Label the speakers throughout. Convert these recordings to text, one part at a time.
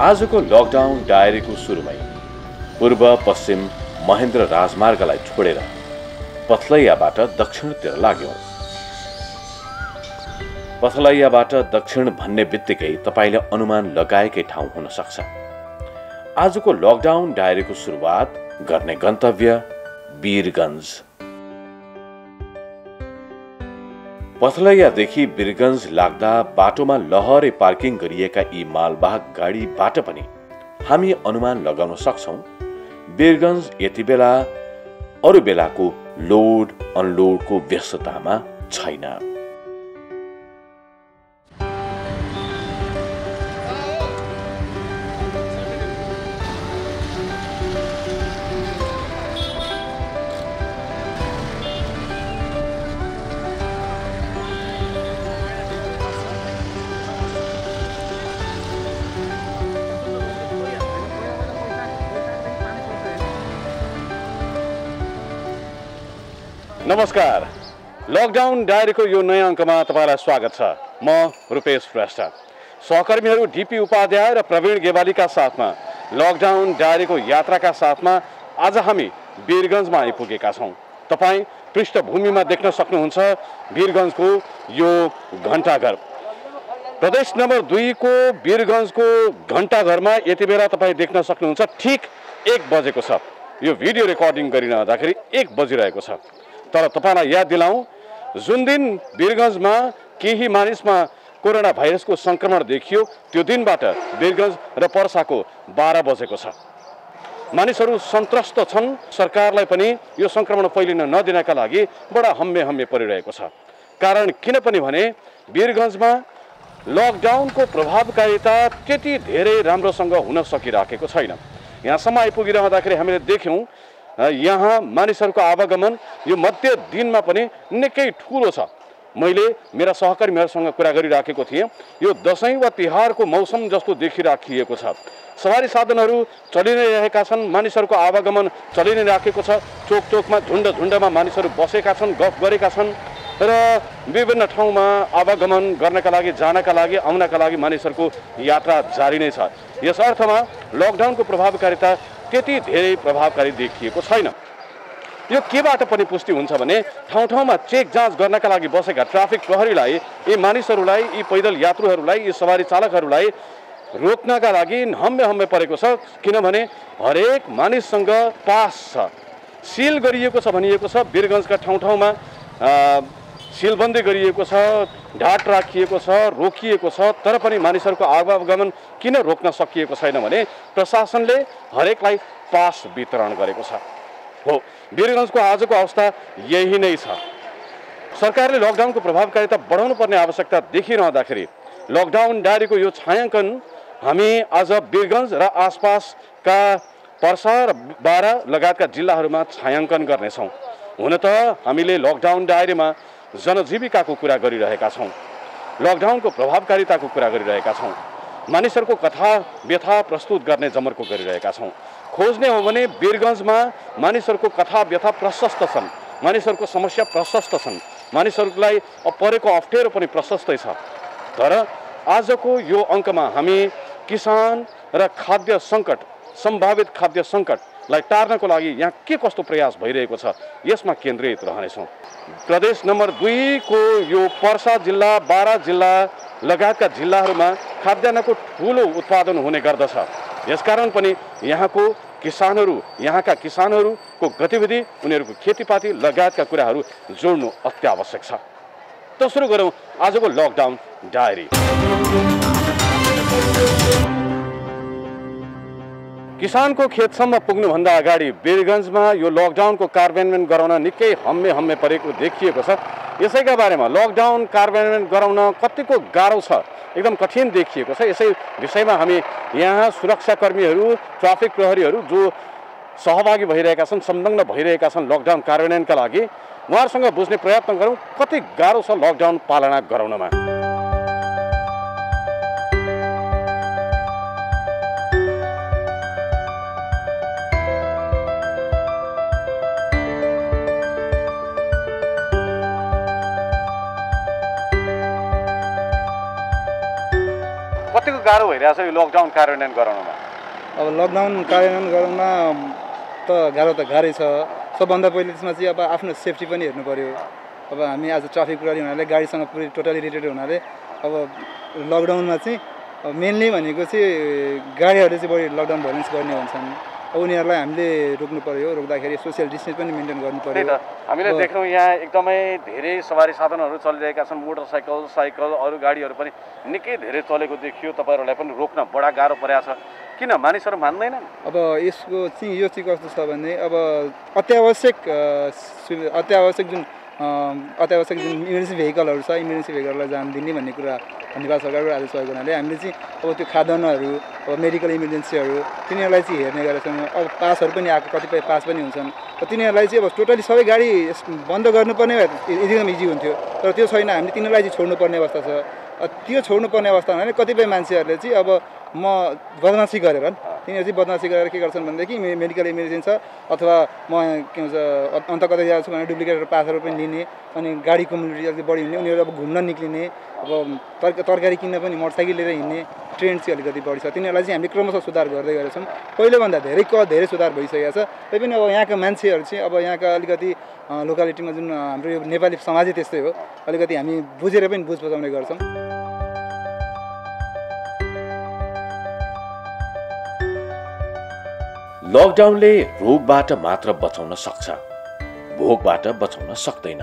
Speaker 1: आजको लकडाउन डायरीको सुरुमै पूर्व पश्चिम महेन्द्र राजमार्गलाई छोडेर पथलैयाबाट दक्षिणतिर लाग्यौं। पथलैयाबाट दक्षिण भन्ने बित्तिकै तपाईले अनुमान लगाएकै ठाउँ हुन सक्छ। आजको लकडाउन डायरीको सुरुवात गर्ने गन्तव्य वीरगञ्ज। पथलैयादेखि वीरगञ्ज लाग्दा बाटोमा लहरै पार्किङ गरिएका यी मालवाहक गाडीबाट पनि हामी अनुमान लगाउन सक्छौं वीरगञ्ज यति बेला अरू बेलाको लोड अनलोडको व्यस्ततामा छैन। नमस्कार, लकडाउन डायरीको यो नयाँ अङ्कमा तपाईलाई स्वागत छ। म रुपेश श्रेष्ठ। सहकर्मीहरू डीपी उपाध्याय र प्रवीण गेवालीका साथमा लकडाउन डायरीको यात्राका साथमा आज हामी वीरगञ्जमा आइपुगेका छौं। तपाई पृष्ठभूमिमा देख्न सक्नुहुन्छ वीरगञ्जको यो घण्टाघर। प्रदेश नम्बर 2 को वीरगञ्जको घण्टाघरमा यति बेला तपाई देख्न सक्नुहुन्छ ठीक 1 बजेको छ। यो भिडियो रेकर्डिङ गरिरहँदाखेरि 1 बजिरहेको छ। तर तपाईलाई याद दिलाऊं, जुन दिन वीरगञ्जमा केही मानिसमा कोरोना भाइरसको संक्रमण देखियो त्यो दिनबाट वीरगञ्ज र पर्साको 12 बजेको छ। मानिसहरू सन्त्रस्त छन्। सरकारलाई पनि यो संक्रमण फैलिन नदिनका लागि बडा हम्मे परिरहेको छ। कारण किन पनि भने वीरगञ्जमा लकडाउनको प्रभावकारिता त्यति धेरै राम्रोसँग हुन सकिराखेको छैन। यहाँसम्म आइपुगिरहँदाखेरि हामीले देख्यौं यहाँ मानिसहरूको आवागमन यो मध्य दिनमा पनि निकै ठूलो छ। मैले मेरा सहकर्मीहरूसँग कुरा गरिराखेको थिएँ, यो दशैं वा तिहारको मौसम जस्तो देखिराखिएको छ। सवारी साधनहरू चलि नै रहेका छन्, मानिसहरूको आवागमन चलि नै राखेको छ। चोक चोकमा झुण्डमा मानिसहरू बसेका छन्, गफ गरेका छन् र विभिन्न ठाउँमा आवागमन गर्नका लागि, जानका लागि, आउनका लागि मानिसहरूको यात्रा जारी नै छ। यस अर्थमा लकडाउनको प्रभावकारिता त्यति धेरै प्रभावकारी देखिएको छैन। यो केबाट पनि पुष्टि हुन्छ भने ठाउँ ठाउँमा चेक जाँच गर्नका लागि बसेका ट्राफिक प्रहरीलाई यी मानिसहरूलाई, यी पैदल यात्रुहरूलाई, यी सवारी चालकहरूलाई रोक्नका लागि हम्मे परेको छ। किनभने हरेक मानिससँग पास छ, सिल गरिएको छ भनिएको छ। वीरगञ्जका ठाउँ ठाउँमा सिलबन्दी गरिएको छ, ढाट राखिएको छ, रोकिएको छ। तर पनि मानिसहरूको आवागमन किन रोक्न सकिएको छैन भने प्रशासनले हरेकलाई पास वितरण गरेको छ। हो, वीरगञ्जको आजको अवस्था यही नै छ। सरकारले लकडाउनको प्रभावकारिता बढाउनु पर्ने आवश्यकता देखिरहँदाखेरि लकडाउन डायरीको यो छायाङ्कन हामी आज वीरगञ्ज र आसपासका पर्सा र बारा लगायतका जिल्लाहरूमा छायाङ्कन गर्नेछौँ। हुन त हामीले लकडाउन डायरीमा जनजीविकाको कुरा गरिरहेका छौँ, लकडाउनको प्रभावकारिताको कुरा गरिरहेका छौँ, मानिसहरूको कथा व्यथा प्रस्तुत गर्ने जमर्को गरिरहेका छौँ। खोज्ने हो भने वीरगञ्जमा मानिसहरूको कथा व्यथा प्रशस्त छन्, मानिसहरूको समस्या प्रशस्त छन्, मानिसहरूलाई परेको अप्ठ्यारो पनि प्रशस्तै छ। तर आजको यो अङ्कमा हामी किसान र खाद्य सङ्कट, सम्भावित खाद्य सङ्कटलाई टार्नको लागि यहाँ के कस्तो प्रयास भइरहेको छ यसमा केन्द्रित रहनेछौँ। प्रदेश नम्बर 2 को यो पर्सा जिल्ला, बारा जिल्ला लगायतका जिल्लाहरूमा खाद्यान्नको ठूलो उत्पादन हुने गर्दछ। यसकारण पनि यहाँको किसानहरू, यहाँका किसानहरूको गतिविधि, उनीहरूको खेतीपाती लगायतका कुराहरू जोड्नु अत्यावश्यक छ। त सुरु गरौँ आजको लकडाउन डायरी। किसानको खेतसम्म पुग्नुभन्दा अगाडि वीरगञ्जमा यो लकडाउनको कार्यान्वयन गराउन निकै हम्मे परेको देखिएको छ। यसैका बारेमा लकडाउन कार्यान्वयन गराउन कतिको गाह्रो छ, एकदम कठिन देखिएको छ। यसै विषयमा हामी यहाँ सुरक्षाकर्मीहरू, ट्राफिक प्रहरीहरू जो सहभागी भइरहेका छन्, संलग्न भइरहेका छन् लकडाउन कार्यान्वयनका लागि, उहाँहरूसँग बुझ्ने प्रयत्न गरौँ कति गाह्रो छ लकडाउन पालना गराउनमा। गाह्रो भइरहेछ यो लकडाउन कार्यान्वयन गराउनमा?
Speaker 2: अब लकडाउन कार्यान्वयन गराउन गाह्रै छ। सबभन्दा पहिले त्यसमा चाहिँ अब आफ्नो सेफ्टी पनि हेर्नु पर्यो। अब हामी आज ट्राफिक प्रहरी हुनाले गाडीसँग पुरै टोटली रिलेटेड हुनाले अब लकडाउनमा चाहिँ मेनली भनेको चाहिँ गाडीहरूले चाहिँ बढी लकडाउन भोलेन्स गर्ने हुन्छन्। अब उनीहरूलाई हामीले रोक्नु पर्यो। रोक्दाखेरि सोसियल डिस्टेन्स पनि मेन्टेन गर्नु पर्यो।
Speaker 1: हामीले देख्यौँ यहाँ एकदमै धेरै सवारी साधनहरू चलिरहेका छन्। मोटरसाइकल, साइकल, अरू गाडीहरू पनि निकै धेरै चलेको देखियो। तपाईँहरूलाई पनि रोक्न बडा गाह्रो परेको छ। किन मानिसहरू मान्दैनन्? अब
Speaker 2: यसको चाहिँ यो चाहिँ कस्तो छ भने अब अत्यावश्यक जुन इमर्जेन्सी भेहिकलहरू छ, इमर्जेन्सी भेहिकललाई जान दिने भन्ने कुरा नेपाल सरकारबाट आदेश भएको हुनाले हामीले चाहिँ अब त्यो खाद्यान्नहरू, अब मेडिकल इमर्जेन्सीहरू तिनीहरूलाई चाहिँ हेर्ने गरेका छौँ। अब पासहरू पनि आएको, कतिपय पास पनि हुन्छन्। र तिनीहरूलाई चाहिँ अब टोटली सबै गाडी बन्द गर्नुपर्ने भए एकदम इजी हुन्थ्यो। तर त्यो छैन, हामीले तिनीहरूलाई चाहिँ छोड्नुपर्ने अवस्था छ। त्यो छोड्नुपर्ने अवस्था हुनाले कतिपय मान्छेहरूले चाहिँ अब म बदमासी गरेर तिनीहरू चाहिँ बदमासी गरेर के गर्छन् भनेदेखि मेडिकल इमर्जेन्सी छ अथवा म के भन्छ अन्त कतै जान्छु भने डुप्लिकेट पासहरू पनि लिने, अनि गाडीको मोबिलिटी अलिक बढी हुने, उनीहरू अब घुम्न निक्लिने, अब तरकारी किन्न पनि मोटरसाइकल लिएर हिँड्ने ट्रेन्ड चाहिँ अलिकति बढी छ। तिनीहरूलाई चाहिँ हामीले क्रमशः सुधार गर्दै गरेका छौँ। पहिलोभन्दा धेरै सुधार भइसकेको छ। तैपनि अब यहाँका मान्छेहरू चाहिँ अब यहाँका अलिकति लोकालिटीमा जुन हाम्रो यो नेपाली समाजै त्यस्तै हो, अलिकति हामी बुझेर पनि बुझ बजाउने गर्छौँ।
Speaker 1: लकडाउनले रोगबाट मात्र बचाउन सक्छ, भोकबाट बचाउन सक्दैन।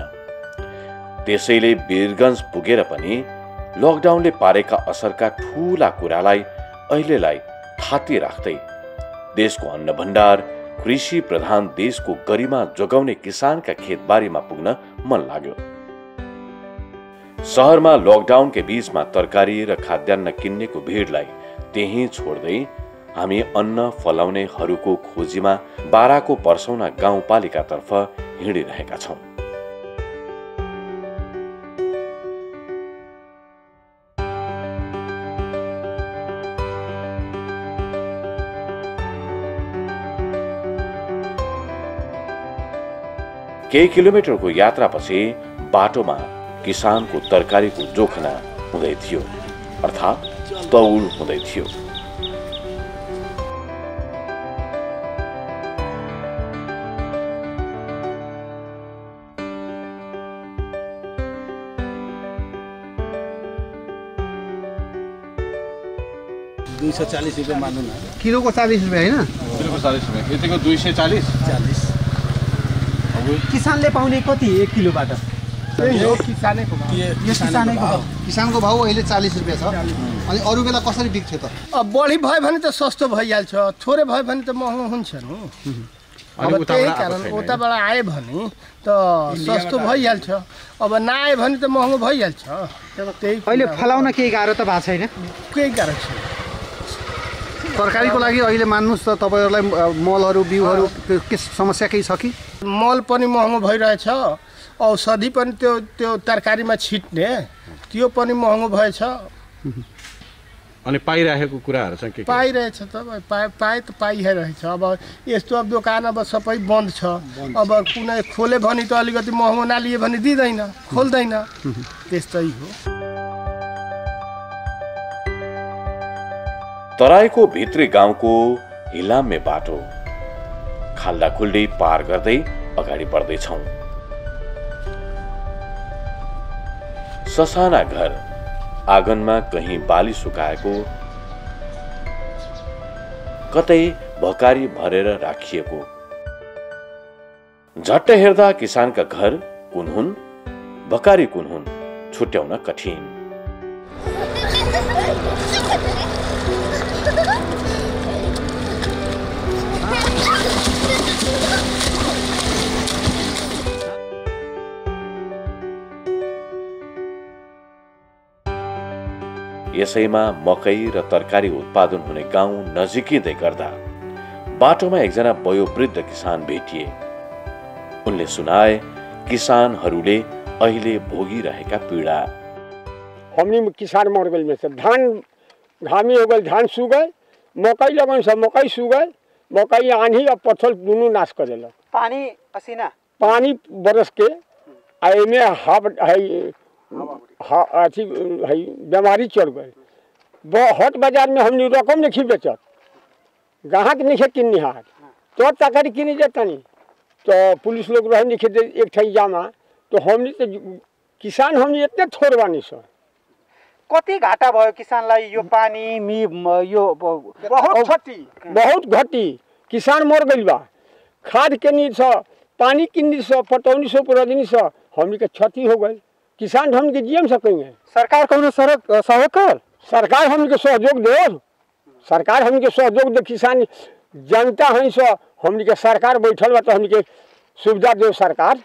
Speaker 1: त्यसैले वीरगञ्ज पुगेर पनि लकडाउनले पारेका असरका ठूला कुरालाई अहिलेलाई थाती राख्दै देशको अन्न भण्डार, कृषि प्रधान देशको गरिमा जोगाउने किसानका खेतबारीमा पुग्न मन लाग्यो। शहरमा लकडाउनकै बीचमा तरकारी र खाद्यान्न किन्नेको भिडलाई त्यही छोड्दै हामी अन्न फलाउनेहरूको खोजीमा बाराको पर्सौना गाउँपालिकातर्फ हिँडिरहेका छौँ। केही किलोमिटरको यात्रापछि बाटोमा किसानको तरकारीको जोखना हुँदै थियो, अर्थात् तौल हुँदै थियो।
Speaker 3: ₹240 मान्नु न।
Speaker 2: किलोको 40 रुपियाँ होइन?
Speaker 3: किलोको 40 रुपियाँ। यतिको 240?
Speaker 4: किसानले पाउने कति 1 किलोबाट?
Speaker 2: किसानको भाउ अहिले 40 रुपियाँ छ। अनि अरू बेला कसरी बिक्थ्यो त?
Speaker 4: अब बढी भयो भने त सस्तो भइहाल्छ, थोरै भयो भने त महँगो हुन्छ नि। अब त्यही कारण उताबाट आयो भने त सस्तो भइहाल्छ, अब नआयो भने त महँगो भइहाल्छ।
Speaker 2: त्यही अहिले फलाउन केही गाह्रो त भएको छैन?
Speaker 4: केही गाह्रो छैन।
Speaker 2: तरकारीको लागि अहिले मान्नुहोस् त तपाईँहरूलाई मलहरू, बिउहरू के समस्या केही छ कि?
Speaker 4: मल पनि महँगो भइरहेछ, औषधि पनि त्यो तरकारीमा छिट्ने त्यो पनि महँगो भएछ।
Speaker 3: अनि पाइरहेको कुराहरू चाहिँ के
Speaker 4: पाइरहेछ त पाए त पाइरहेछ। अब यस्तो अब दोकान अब सबै बन्द छ। अब कुनै खोले भने त अलिकति महँगो नलिए भने दिँदैन, खोल्दैन, त्यस्तै हो।
Speaker 1: तराईको भित्री गाउँको हिलाम्मे बाटो खाल्डा खुल्डी पार गर्दै अगाडि बढ्दैछौँ। ससाना घर, आँगनमा कहीँ बाली सुकाएको, कतै भकारी भरेर राखिएको। झट्ट हेर्दा किसानका घर कुन हुन्, भकारी कुन हुन् छुट्याउन कठिन। यसैमा मकै र तरकारी उत्पादन हुने गाउँ नजिकिँदै गर्दा बाटोमा एकजना वयोवृद्ध किसान भेटिए। उनले सुनाए किसानहरूले अहिले भोगिरहेका पीडा।
Speaker 5: हमनी किसान मर गए में से धान घामी हो गए, धान सूख गए, मकई लगन सब मकई सूख गए, मकई आंधी और पत्थर दोनों नाश कर दिल।
Speaker 2: पानी असीना
Speaker 5: पानी बरस के एमे अथी बीमारी चढ़ गए। हट बाजार में हमने रकम नहीं बेचत, ग्राहक नहीं किन्निहार तो ताकरी किनी जातानी तो पुलिस लोग रहे नहीं एक ठई जामा तो हमने तो किसान हमने इतने थोर बानी सर।
Speaker 6: कति घाटा भयो किसानलाई यो पानी यो
Speaker 5: बहुत घटी किसान मर गइल बा। खाद किन्नी छ, पानी किन्नी छ, पटौनी सो पुरादिनी छ, हमने के क्षति हो गई। किसान हम के जीएम सकेंगे।
Speaker 6: सरकार कौन सहयोग कर?
Speaker 5: सरकार हमके सहयोग दे, सरकार हमके सहयोग दे। किसान जनता है सो हमने के सरकार बैठल बा तो हमने के सुविधा दे सरकार।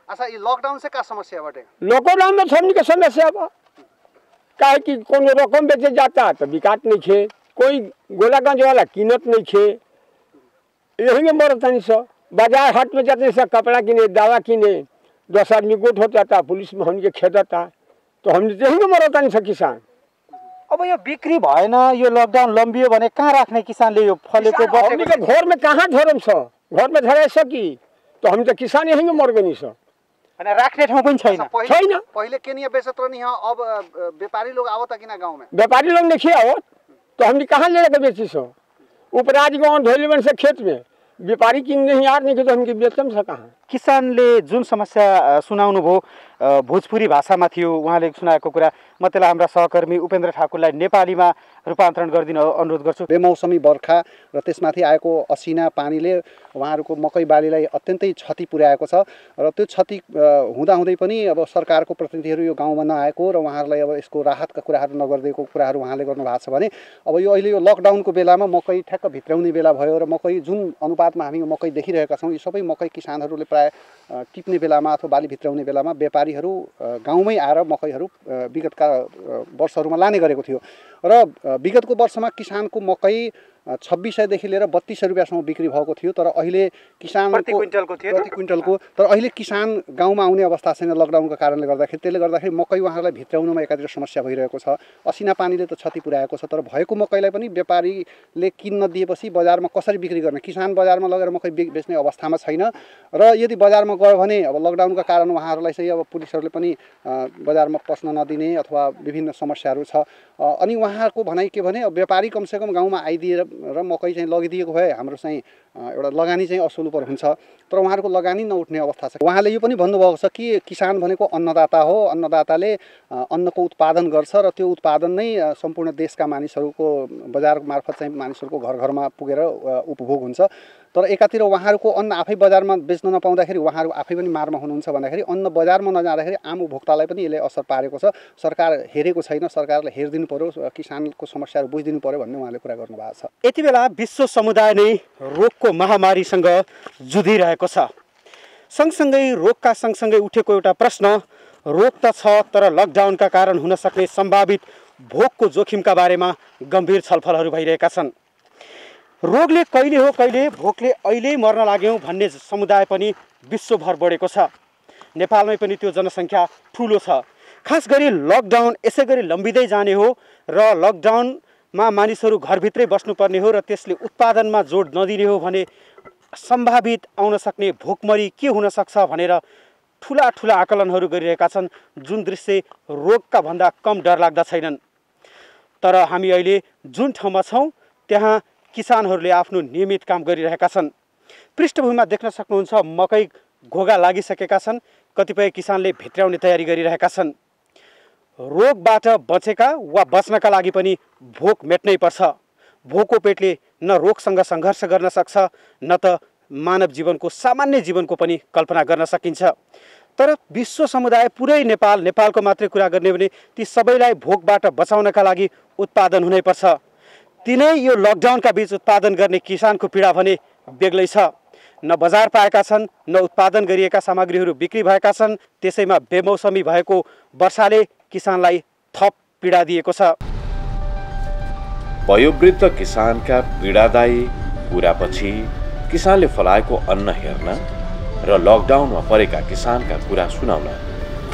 Speaker 6: अच्छा, ये लॉकडाउन से क्या समस्या बाटे?
Speaker 5: लॉकडाउन में हमने के समस्या बा काहे कि कोनो रकम बेचे जाता तो बिकात नहीं खे, कोई गोलागंज वाला कीनत नहीं खे, यही में मरतानी सो। बाजार हाट में जाते सब कपड़ा किने, दवा किने, 10 आदमी गोट हो जाता, पुलिस में हमने खेदता तो हमने यही में मरतानी सो किसान।
Speaker 6: अब यो बिक्री भएन, यो लकडाउन लम्बियो भने कहाँ राख्ने किसानले यो फलेको
Speaker 5: बसेको? घर में कहाँ धरम छ, घर में धराइ सकी तो हम तो किसान यही में मर गनी छ।
Speaker 6: अनि राख्ने ठाउँ पनि छैन।
Speaker 5: छैन।
Speaker 6: पहिले केनिया बेचत रहनी ह, अब व्यापारी लोग आवत किन गाउँ में?
Speaker 5: व्यापारी लोग नहीं आवत तो हमने कहाँ ले जाकर बेची सो? उपराज गाँव धोलीवन से खेत में व्यापारी किन नहीं यार नहीं तो हमके बेचम छ कहाँ?
Speaker 6: किसानले जुन समस्या सुनाउनु भयो भोजपुरी भाषामा थियो, उहाँले सुनाएको कुरा म त्यसलाई हाम्रा सहकर्मी उपेन्द्र ठाकुरलाई नेपालीमा रूपान्तरण गरिदिन अनुरोध गर्छु।
Speaker 7: बेमौसमी बर्खा र त्यसमाथि आएको असिना पानीले उहाँहरूको मकै बालीलाई अत्यन्तै क्षति पुर्याएको छ र त्यो क्षति हुँदाहुँदै पनि अब सरकारको प्रतिनिधिहरू यो गाउँमा नआएको र उहाँहरूलाई अब यसको राहतका कुराहरू नगरिदिएको कुराहरू उहाँले गर्नु भएको छ भने अब यो अहिले यो लकडाउनको बेलामा मकै ठ्याक्क भित्राउने बेला भयो र मकै जुन अनुपातमा हामी मकै देखिरहेका छौँ, यो सबै मकै किसानहरूले प्राय टिप्ने बेलामा अथवा बाली भित्राउने बेलामा व्यापारीहरू गाउँमै आएर मकैहरू विगतका वर्षहरूमा लाने गरेको थियो र विगतको वर्षमा किसानको मकै 2600 देखि लिएर 3200 रुपैयाँसम्म बिक्री भएको थियो। तर अहिले किसानको प्रति क्विन्टलको तर अहिले किसान गाउँमा आउने अवस्था छैन लकडाउनको कारणले गर्दाखेरि। त्यसले गर्दाखेरि मकै उहाँहरूलाई भित्राउनमा एकातिर समस्या भइरहेको छ। असिना पानीले त क्षति पुर्याएको छ, तर भएको मकैलाई पनि व्यापारीले किन्न दिएपछि बजारमा कसरी बिक्री गर्ने? किसान बजारमा लगेर मकै बेच्ने अवस्थामा छैन र यदि बजारमा गयो भने अब लकडाउनका कारण उहाँहरूलाई चाहिँ अब पुलिसहरूले पनि बजारमा पस्न नदिने अथवा विभिन्न समस्याहरू छ। अनि उहाँहरूको भनाइ के भने व्यापारी कमसेकम गाउँमा आइदिएर र मकै चाहिँ लगिदिएको भए हाम्रो चाहिँ एउटा लगानी चाहिँ असुल पर हुन्छ, तर उहाँहरूको लगानी नउठ्ने अवस्था छ। उहाँले यो पनि भन्नुभएको छ कि किसान भनेको अन्नदाता हो, अन्नदाताले अन्नको उत्पादन गर्छ र त्यो उत्पादन नै सम्पूर्ण देशका मानिसहरूको बजार मार्फत चाहिँ मानिसहरूको घर घरमा पुगेर उपभोग हुन्छ। तर एकातिर उहाँहरूको अन्न आफै बजारमा बेच्न नपाउँदाखेरि उहाँहरू आफै पनि मारमा हुनुहुन्छ भन्दाखेरि अन्न बजारमा नजाँदाखेरि आम उपभोक्तालाई पनि यसले असर पारेको छ। सरकार हेरेको छैन, सरकारले हेरिदिनु पर्यो, किसानको समस्याहरू बुझिदिनु पर्यो भन्ने उहाँले कुरा गर्नुभएको छ।
Speaker 6: यति बेला विश्व समुदाय नै रोगको महामारीसँग जुधिरहेको छ। सँगसँगै रोगका सँगसँगै उठेको एउटा प्रश्न, रोग त छ तर लकडाउनका कारण हुन सक्ने सम्भावित भोगको जोखिमका बारेमा गम्भीर छलफलहरू भइरहेका छन्। रोगले कहिले हो कहिले भोकले अहिले मर्न लाग्यौँ भन्ने समुदाय पनि विश्वभर बढेको छ। नेपालमै पनि त्यो जनसङ्ख्या ठुलो छ। खास गरी लकडाउन यसै गरी लम्बिँदै जाने हो र लकडाउनमा मानिसहरू घरभित्रै बस्नुपर्ने हो र त्यसले उत्पादनमा जोड नदिने हो भने सम्भावित आउन सक्ने भोकमरी के हुन सक्छ भनेर ठुला ठुला आकलनहरू गरिरहेका छन्, जुन दृश्य रोगका भन्दा कम डरलाग्दा छैनन्। तर हामी अहिले जुन ठाउँमा छौँ त्यहाँ किसानहरूले आफ्नो नियमित काम गरिरहेका छन्। पृष्ठभूमिमा देख्न सक्नुहुन्छ मकै घोगा लागिसकेका छन्, कतिपय किसानले भित्राउने तयारी गरिरहेका छन्। रोगबाट बचेका वा बच्नका लागि पनि भोक मेट्नै पर्छ। भोको पेटले न रोगसँग सङ्घर्ष गर्न सक्छ न त मानव जीवनको सामान्य जीवनको पनि कल्पना गर्न सकिन्छ। तर विश्व समुदाय पुरै नेपालको मात्रै कुरा गर्ने भने ती सबैलाई भोकबाट बचाउनका लागि उत्पादन हुनैपर्छ। तिनै यो लकडाउनका बीच उत्पादन गर्ने किसानको पीडा भने बेग्लै छ। न बजार पाएका छन्, न उत्पादन गरिएका सामग्रीहरू बिक्री भएका छन्। त्यसैमा बेमौसमी भएको वर्षाले किसानलाई थप पीडा दिएको छ।
Speaker 1: वयोवृद्ध किसानका पीडादायी कुरापछि किसानले फलाएको अन्न हेर्न र लकडाउनमा परेका किसानका कुरा सुनाउन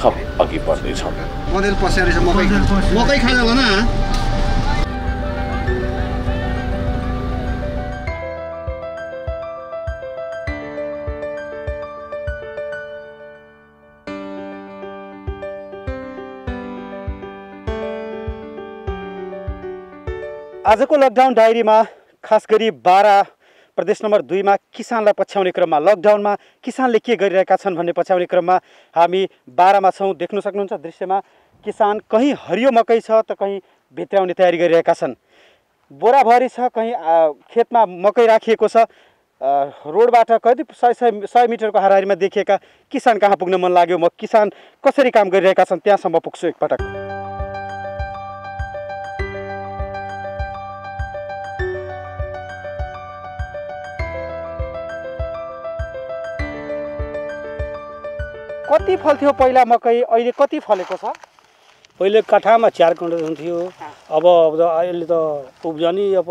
Speaker 1: थप अघि बढ्दैछौँ।
Speaker 6: आजको लकडाउन डायरीमा खास गरी 12 प्रदेश नम्बर 2 मा किसानलाई पछ्याउने क्रममा लकडाउनमा किसानले के गरिरहेका छन् भन्ने पछ्याउने क्रममा हामी 12 मा छौँ। देख्न सक्नुहुन्छ दृश्यमा किसान कहीँ हरियो मकै छ त कहीँ भित्राउने तयारी गरिरहेका छन्। बोराभरि छ, कहीँ खेतमा मकै राखिएको छ। रोडबाट कति 100 मिटरको हाराहारीमा देखिएका किसान कहाँ पुग्न मन लाग्यो। म किसान कसरी काम गरिरहेका छन् त्यहाँसम्म पुग्छु एकपटक। कति फल्थ्यो पहिला मकै, अहिले कति फलेको छ?
Speaker 8: पहिले कठामा 4 क्विन्टल हुन्थ्यो। अब अहिले त उब्जनी अब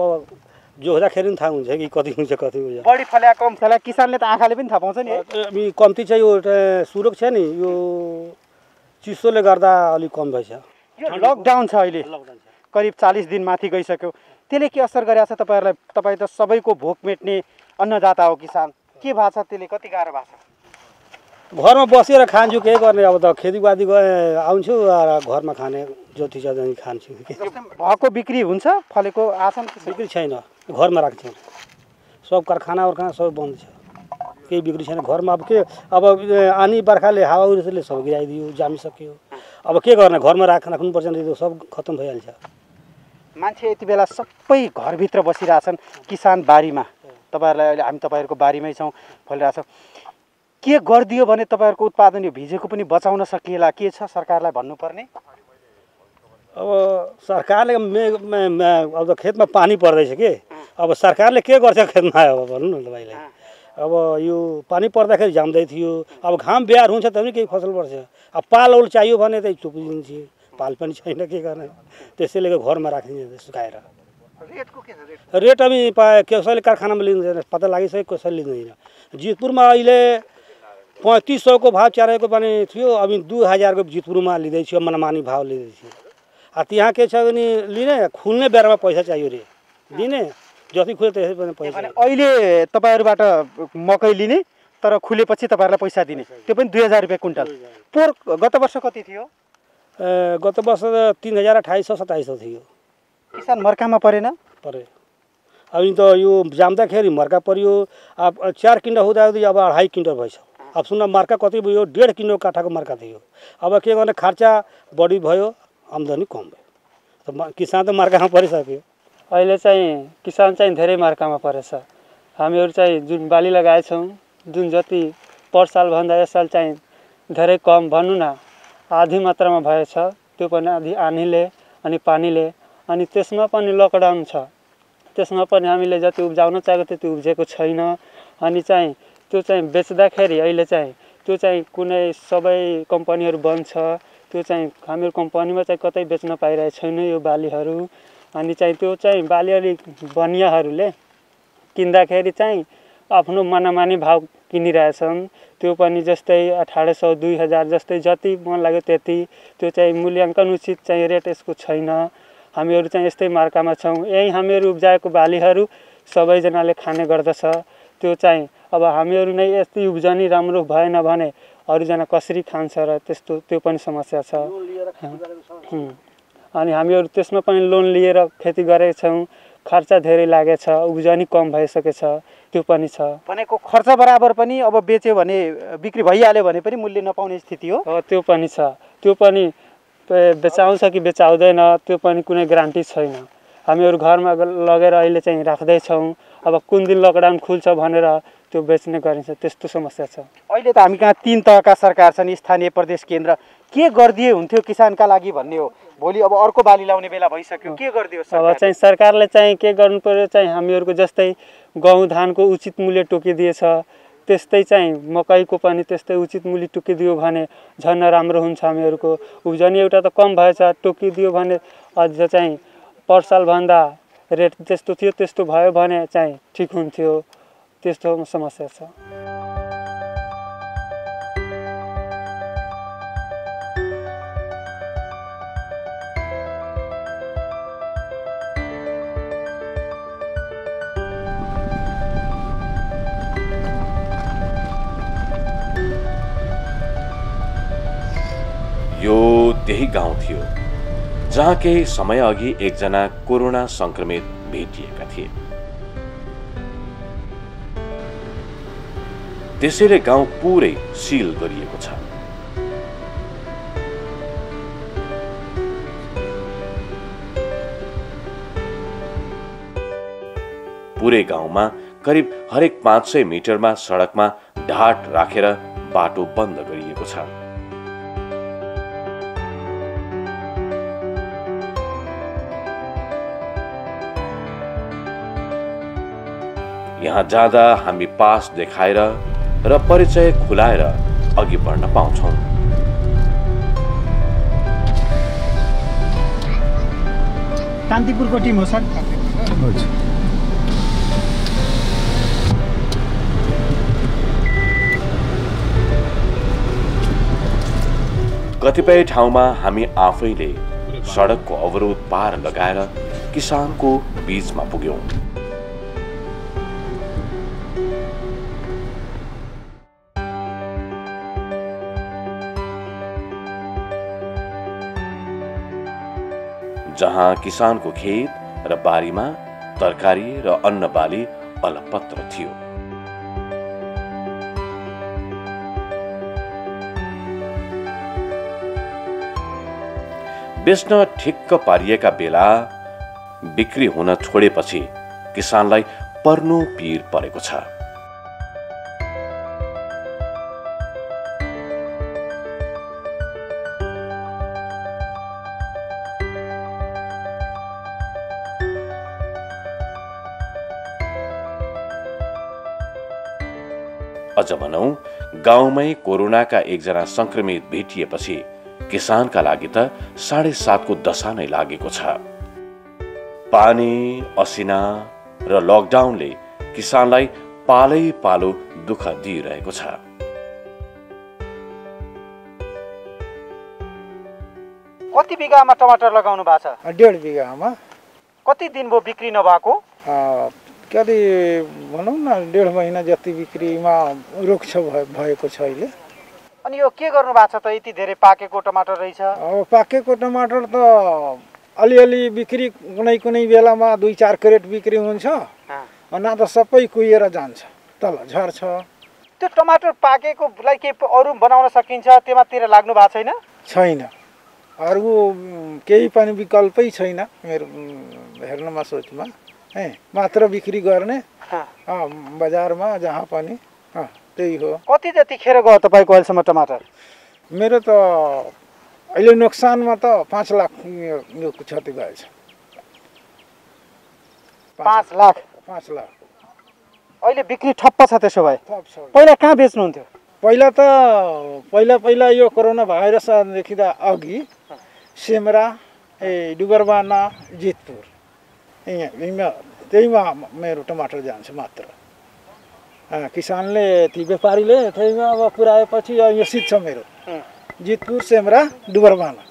Speaker 8: जोख्दाखेरि पनि थाहा हुन्छ कि कति हुन्छ कति हुन्छ।
Speaker 6: बढी फल्या कम फल्या किसानले त आँखाले पनि थाहा पाउँछ नि।
Speaker 8: अनि कम्ती चाहिँ यो सुरक्षा नि यो चिसोले गर्दा अलिक कम भएछ।
Speaker 6: यो लकडाउन छ अहिले, करिब 40 दिन माथि गइसक्यो। त्यसले के असर गरेछ तपाईहरुलाई? तपाई त सबैको भोक मेट्ने अन्नदाता हो किसान। के भएको छ त्यसले? कति गाह्रो भएको छ?
Speaker 8: घरमा बसेर खान्छु, के गर्ने। अब त खेतीपाती आउँछु र घरमा खाने जति छ जति खान्छु।
Speaker 6: भएको बिक्री हुन्छ? फलेको आछन्?
Speaker 8: बिक्री छैन, घरमा राख्छौँ। सब कारखाना सब बन्द छ, केही बिक्री छैन घरमा। अब आनी बर्खाले हावा उरिसले सब गिराइदियो, जामिसक्यो। अब के गर्ने, घरमा राख्नुपर्छ नि, सब खत्तम भइहाल्छ।
Speaker 6: मान्छे यति बेला सबै घरभित्र बसिरहेछन् किसान बारीमा। तपाईहरुलाई अहिले हामी तपाईहरुको बारीमै छौँ, फलिरहेछ। के गरिदियो भने तपाईहरुको उत्पादन यो भिजेको पनि बचाउन सकिएला? के छ सरकारलाई भन्नुपर्ने?
Speaker 8: अब सरकारले अब त खेतमा पानी पर्दैछ के, अब सरकारले के गर्छ खेतमा अब भन्नु न तपाईँलाई। अब यो पानी पर्दाखेरि जाम्दै थियो, अब घाम बिहार हुन्छ त पनि केही फसल पर्छ। अब पालौल चाहियो भने त चुपिदिन्छ, पाल पनि छैन, के गर्ने। त्यसैले घरमा राखिदिन्छ सुकाएर।
Speaker 6: रेटको के छ रेट?
Speaker 8: रेट हामी कसैले कारखानामा लिँदैन, पत्ता लागिसक्यो कसैले लिँदैन। जितपुरमा अहिले 3500 को भाव चारेको पनि थियो, अब 2000 को जितपुरमा लिँदैछु, मनमानी भाव लिँदैछु। त्यहाँ के छ भने लिने खुल्ने बेलामा पैसा चाहियो रे, दिने जति खुल्यो त्यसै पनि पैसा।
Speaker 6: अहिले तपाईहरुबाट मकै लिने तर खुलेपछि तपाईहरुलाई पैसा दिने, त्यो पनि 2000 रुपैयाँ क्विन्टल। पोहोर गत वर्ष कति थियो?
Speaker 8: गत वर्ष 3200-2700 थियो।
Speaker 6: किसान मर्कामा परेन?
Speaker 8: परे। अब त यो जाम्दाखेरि मर्का पर्यो। अब 4 क्विन्टल हुँदा अब 2.5 क्विन्टल भएछ। अब सुन्न मर्का कति भयो? 1.5 किलो काठाको मर्का थियो। अब के गर्ने, खर्चा बढी भयो, आम्दानी कम भयो। त किसान त मर्कामा परिसक्यो।
Speaker 9: अहिले चाहिँ किसान चाहिँ धेरै मर्कामा परेछ। हामीहरू चाहिँ जुन बाली लगाएछौँ, जुन जति पर साल भन्दा यस साल चाहिँ धेरै कम भनौँ न, आधी मात्रामा भएछ। त्यो पनि आधी आनीले अनि पानीले, अनि त्यसमा पनि लकडाउन छ। त्यसमा पनि हामीले जति उब्जाउन चाहेको त्यति उब्जेको छैन। अनि चाहिँ त्यो चाहिँ बेच्दाखेरि अहिले चाहिँ त्यो चाहिँ कुनै सबै कम्पनीहरू बन्द छ। त्यो चाहिँ हामीहरू कम्पनीमा चाहिँ कतै बेच्न पाइरहेको छैन यो बालीहरू। अनि चाहिँ त्यो चाहिँ बाली अलिक बनियाहरूले किन्दाखेरि चाहिँ आफ्नो मनमानी भाव किनिरहेछन्। त्यो पनि जस्तै 1800-2000 जस्तै जति मन लाग्यो त्यति। त्यो चाहिँ मूल्याङ्कन उचित चाहिँ रेट यसको छैन। हामीहरू चाहिँ यस्तै मार्कामा छौँ। यही हामीहरू उब्जाएको बालीहरू सबैजनाले खाने गर्दछ। त्यो चाहिँ अब हामीहरू नै यस्तै उब्जनी राम्रो भएन भने अरूजना कसरी खान्छ र त्यस्तो त्यो पनि समस्या छ। अनि हामीहरू त्यसमा पनि लोन लिएर खेती गरेका छौँ। खर्च धेरै लागेछ, उब्जनी कम भइसकेछ, त्यो पनि छ।
Speaker 6: भनेको खर्च बराबर पनि अब बेच्यो भने बिक्री भइहाल्यो भने पनि मूल्य नपाउने स्थिति हो।
Speaker 9: त्यो पनि छ। त्यो पनि बेचाउँछ कि बेचाउँदैन त्यो पनि कुनै ग्यारेन्टी छैन। हामीहरू घरमा लगेर अहिले चाहिँ राख्दैछौँ। अब कुन दिन लकडाउन खुल्छ भनेर त्यो बेच्ने गरिन्छ, त्यस्तो समस्या छ।
Speaker 6: अहिले त हामी कहाँ 3 तहका सरकार छन्, स्थानीय, प्रदेश, केन्द्र। के गरिदिए हुन्थ्यो किसानका लागि भन्ने हो। भोलि अब अर्को बाली लाउने बेला भइसक्यो, के गरिदियो सरकारले?
Speaker 9: अब चाहिँ सरकारले चाहिँ के गर्नु पर्यो, चाहिँ हामीहरूको जस्तै गहुँ धानको उचित मूल्य तोकिदिएछ, त्यस्तै चाहिँ मकैको पनि त्यस्तै उचित मूल्य तोकिदियो भने झन् राम्रो हुन्छ। हामीहरूको उब्जनी एउटा त कम भएछ, तोकिदियो भने अझ चाहिँ पर सालभन्दा रेट त्यस्तो थियो त्यस्तो भयो भने चाहिँ ठिक हुन्थ्यो। त्यस्तो समस्या छ।
Speaker 1: यो त्यही गाउँ थियो जहाँ केही समय अघि एकजना कोरोना संक्रमित भेटिएका थिए। त्यसैले गाउँ पुरै सील गरिएको छ। पुरै गाउँमा करिब हरेक 500 मिटरमा सडकमा ढाट राखेर बाटो बन्द गरिएको छ। यहाँ जाँदा हामी पास देखाएर र परिचय खुलाएर अघि बढ्न पाउँछौं।
Speaker 6: कान्तिपुरको टिम हो सर।
Speaker 1: कतिपय ठाउँमा हामी आफैले सडकको अवरोध पार लगाएर किसानको बीचमा पुग्यौं। जहाँ किसानको खेत र बारीमा तरकारी र अन्न बाली अलपत्र थियो। बेच्न ठिक्क पारिएका बेला बिक्री हुन छोडेपछि किसानलाई पर्नु पीर परेको छ। अझ भनौं गाउँमै कोरोनाका एकजना संक्रमित भेटिएपछि किसानका लागि त 7.5 को दशा नै लागेको छ। पानी, असिना र लकडाउनले किसानलाई पालै पालो दुःख दिइरहेको छ।
Speaker 6: कति बिगामा टमाटर लगाउनु भएको छ?
Speaker 10: 1.5 बिगामा।
Speaker 6: कति दिन भयो बिक्री नभएको?
Speaker 10: कति भनौँ न 1.5 महिना जति बिक्रीमा रोक भएको छ अहिले।
Speaker 6: अनि यो के गर्नु भएको छ त? यति धेरै पाकेको टमाटर रहेछ।
Speaker 10: अब पाकेको टमाटर त अलिअलि बिक्री कुनै बेलामा 2-4 क्रेट बिक्री हुन्छ, न त सबै कुहिएर जान्छ, तल झर्छ।
Speaker 6: त्यो टमाटर पाकेकोलाई के अरू बनाउन सकिन्छ? त्यमातिर लाग्नु भएको छैन?
Speaker 10: छैन, अरू केही पनि विकल्पै छैन मेरो हेर्नमा सोचमा। मात्र बिक्री गर्ने बजारमा जहाँ पनि त्यही हो।
Speaker 6: कति जति खेर गयो तपाईँको अहिलेसम्म टमाटर?
Speaker 10: मेरो त अहिले नोक्सानमा त 5 लाख यो क्षति भएछ।
Speaker 6: 5 लाख?
Speaker 10: 5 लाख।
Speaker 6: अहिले बिक्री ठप्प छ। त्यसो भए पहिला कहाँ बेच्नुहुन्थ्यो?
Speaker 10: पहिला यो कोरोना भाइरस देखिँदा अघि सेमरा, डुबरबाना, जितपुर त्यहीमा मेरो टमाटर जान्छ मात्र। किसानले ती व्यापारीले त्यहीमा अब पुऱ्याएपछि यो सिद्ध छ मेरो। जितपुर, सेमरा, डुबरबाना।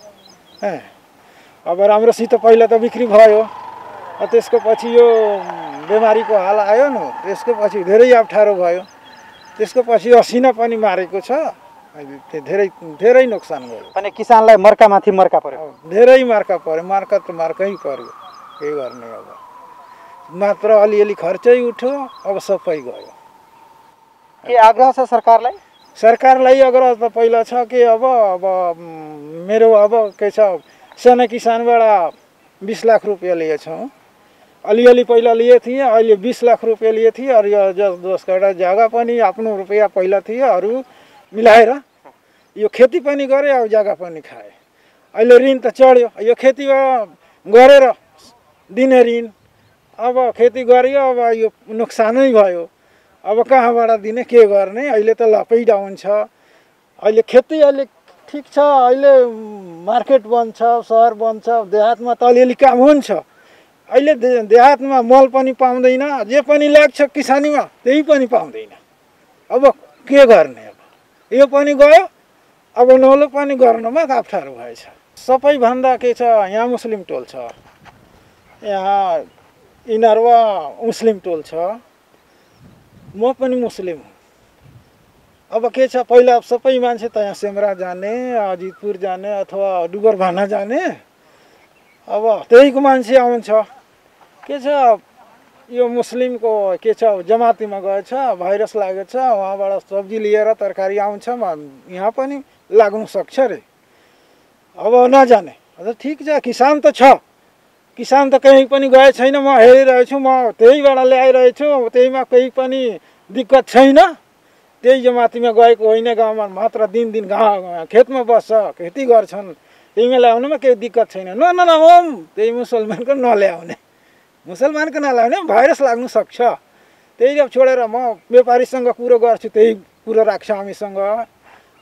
Speaker 10: अब राम्रोसित पहिला त बिक्री भयो, त्यसको पछि यो बिमारीको हाल आयो न, त्यसको पछि धेरै अप्ठ्यारो भयो। त्यसको पछि असिना पनि मारेको छ, धेरै नोक्सान भयो।
Speaker 6: अनि किसानलाई मर्कामाथि मर्का पर्यो।
Speaker 10: धेरै मर्का पर्यो, मर्का त मर्कै पर्यो। के गर्ने अब, मात्र अलिअलि खर्चै उठ्यो, अब सबै गयो।
Speaker 6: के आग्रह छ सरकारलाई?
Speaker 10: सरकारलाई आग्रह त पहिला छ कि अब मेरो अब के छ, साना किसानबाट 20 लाख रुपियाँ लिएछौँ। अलिअलि पहिला लिए थिएँ, अहिले 20 लाख रुपियाँ लिए थिएँ। अरू जसबाट जग्गा पनि आफ्नो रुपियाँ पहिला थिए, अरू मिलाएर यो खेती पनि गरेँ, अब जग्गा पनि खाएँ। अहिले ऋण त चढ्यो, यो खेतीबाट गरेर दिने ऋण, अब खेती गरियो, अब यो नोक्सानै भयो। अब कहाँबाट दिने, के गर्ने? अहिले त लपै डाउन छ। अहिले खेती अहिले ठिक छ, अहिले मार्केट बन्द छ, सहर बन्द छ, देहातमा त अलिअलि काम हुन्छ। अहिले देहातमा मल पनि पाउँदैन, जे पनि लाग्छ किसानीमा त्यही पनि पाउँदैन। अब के गर्ने? अब यो पनि गयो, अब नौलो पनि गर्नमा अप्ठ्यारो भएछ। सबैभन्दा के छ, यहाँ मुस्लिम टोल छ, यहाँ इनरवा मुस्लिम टोल छ, म पनि मुस्लिम हुँ। अब के छ, पहिला सबै मान्छे त यहाँ सेमरा जाने, जितपुर जाने अथवा डुबरबाना जाने। अब त्यहीको मान्छे आउँछ के छ यो मुस्लिमको के छ जमातीमा गएछ भाइरस लागेछ उहाँबाट सब्जी लिएर तरकारी आउँछ यहाँ पनि लाग्नु सक्छ रे अब नजाने ठिक छ किसान त छ किसान त कहीँ पनि गए छैन म हेरिरहेछु म त्यहीबाट ल्याइरहेछु त्यहीमा केही पनि दिक्कत छैन त्यही जमातीमा गएको होइन गाउँमा मात्र दिन गाउँ खेतमा बस्छ खेती गर्छन् त्यहीमा ल्याउनुमा केही दिक्कत छैन ओम त्यही मुसलमानको नल्याउने भाइरस लाग्नु सक्छ त्यही अब छोडेर म व्यापारीसँग कुरो गर्छु त्यही कुरो राख्छ हामीसँग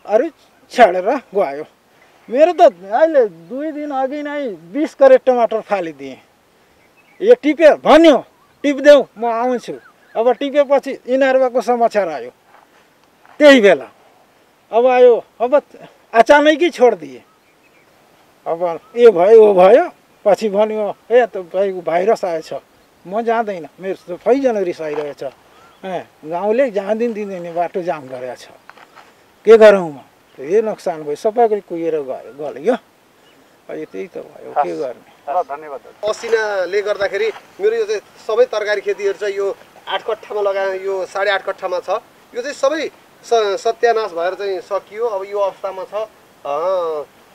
Speaker 10: अरू छाडेर गयो मेरो त अहिले 2 दिन अघि नै 20 करेट टमाटर फालिदिएँ यो टिप्यो भन्यो टिप्देऊ म आउँछु अब टिपेपछि यिनीहरूको समाचार आयो त्यही बेला अब आयो अब अचानकै छोडिदिए अब यो भयो ओ भयो पछि भन्यो ए तपाईँको भाइरस आएछ म जाँदैन मेरो त सबैजना रिसाइरहेछ गाउँले जाँदिन दिँदैन बाटो जाम गरेछ के गरौँ म यही नोक्सान भयो सबैको कुहिएर गयो त्यही त भयो के गर्ने
Speaker 11: धन्यवाद असिनाले गर्दाखेरि मेरो यो चाहिँ सबै तरकारी खेतीहरू चाहिँ यो 8 कट्ठामा लगाए यो 8.5 कट्ठामा छ यो चाहिँ सबै सत्यानाश भएर चाहिँ सकियो अब यो अवस्थामा छ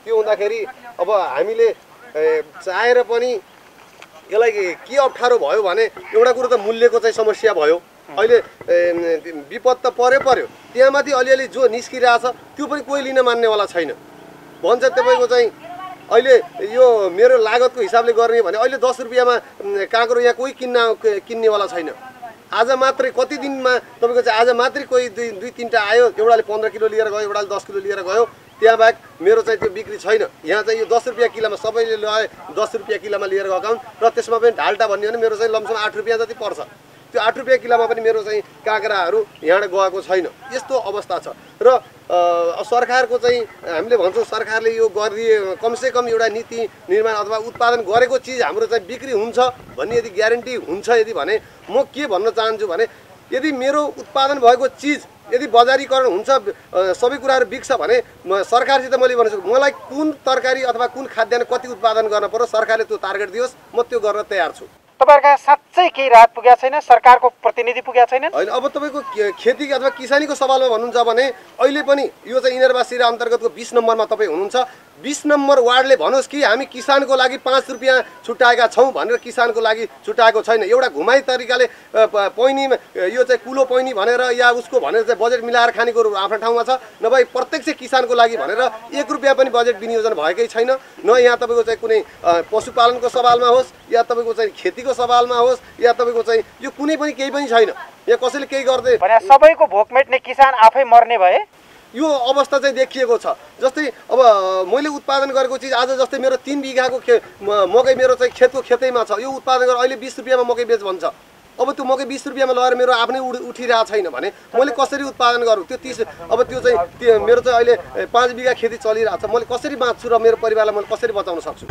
Speaker 11: त्यो हुँदाखेरि अब हामीले चाहेर पनि यसलाई के अप्ठ्यारो भयो भने एउटा कुरो त मूल्यको चाहिँ समस्या भयो अहिले विपद त पर्यो त्यहाँमाथि अलिअलि जो निस्किरहेछ त्यो पनि कोही लिन मान्नेवाला छैन भन्छ तपाईँको चाहिँ अहिले यो मेरो लागतको हिसाबले गर्ने भने अहिले 10 रुपियाँमा काँक्रो यहाँ कोही किन्नेवाला छैन आज मात्रै कति दिनमा तपाईँको चाहिँ आज मात्रै कोही 2-3टा आयो एउटाले 15 किलो लिएर गयो एउटाले 10 किलो लिएर गयो त्यहाँ बाहेक मेरो चाहिँ त्यो बिक्री छैन यहाँ चाहिँ यो 10 रुपियाँ किलोमा सबैले ल्याए 10 रुपियाँ किलोमा लिएर गएका हुन् र त्यसमा पनि ढाल्टा भन्यो भने मेरो चाहिँ लमसम 8 रुपियाँ जति पर्छ त्यो 8 रुपियाँ किलोमा पनि मेरो चाहिँ काँक्राहरू यहाँबाट गएको छैन यस्तो अवस्था छ र सरकारको चाहिँ हामीले भन्छौँ सरकारले यो गरिदिए कमसेकम एउटा नीति निर्माण अथवा उत्पादन गरेको चिज हाम्रो चाहिँ बिक्री हुन्छ भन्ने यदि ग्यारेन्टी हुन्छ यदि भने म के भन्न चाहन्छु भने यदि मेरो उत्पादन भएको चिज यदि बजारीकरण हुन्छ सबै कुराहरू बिक्छ भने सरकारसित मैले भन्छु मलाई कुन तरकारी अथवा कुन खाद्यान्न कति उत्पादन गर्न पर्यो सरकारले त्यो टार्गेट दियोस् म त्यो गर्न तयार छु
Speaker 6: तपाईहरुका साच्चै केही राहत पुगेको छैन सरकारको प्रतिनिधि पुगेको छैन
Speaker 11: हैन अब तपाईको खेती अथवा किसानीको सवालमा भन्नुहुन्छ भने अहिले पनि यो चाहिँ इनरबासिरा अन्तर्गतको 20 नम्बरमा तपाई हुनुहुन्छ 20 नम्बर वार्डले भनोस् कि हामी किसानको लागि 5 रुपैयाँ छुट्याएका छौं भनेर किसानको लागि छुट्याएको छैन एउटा घुमाई तरिकाले पैनी यो चाहिँ कुलो पैनी भनेर या उसको भनेर चाहिँ बजेट मिलाएर खानेको आफ्नो ठाउँमा छ नभए प्रत्यक्ष किसानको लागि भनेर 1 रुपैयाँ पनि बजेट विनियोजन भएकै छैन न यहाँ तपाईको चाहिँ कुनै पशुपालनको सवालमा होस् या तपाईको चाहिँ खेतीको सवालमा होस् या तपाईको चाहिँ यो कुनै पनि केही पनि छैन यहाँ कसैले केही गर्दै
Speaker 6: भने सबैको भोक मेट्ने किसान आफै मर्ने भए
Speaker 11: यो अवस्था चाहिँ देखिएको छ जस्तै अब मैले उत्पादन गरेको चिज आज जस्तै मेरो 3 बिघाको मकै मेरो चाहिँ खेतको खेतैमा छ यो उत्पादन गरेर अहिले 20 रुपैयाँमा मकै बेच भन्छ अब त्यो मकै 20 रुपैयाँमा लगेर मेरो आफ्नै उठिरहेको छैन भने मैले कसरी उत्पादन गरौँ त्यो 30 अब त्यो चाहिँ मेरो चाहिँ अहिले 5 बिघा खेती चलिरहेको छ मैले कसरी बाँच्छु र मेरो परिवारलाई मैले कसरी बचाउन सक्छु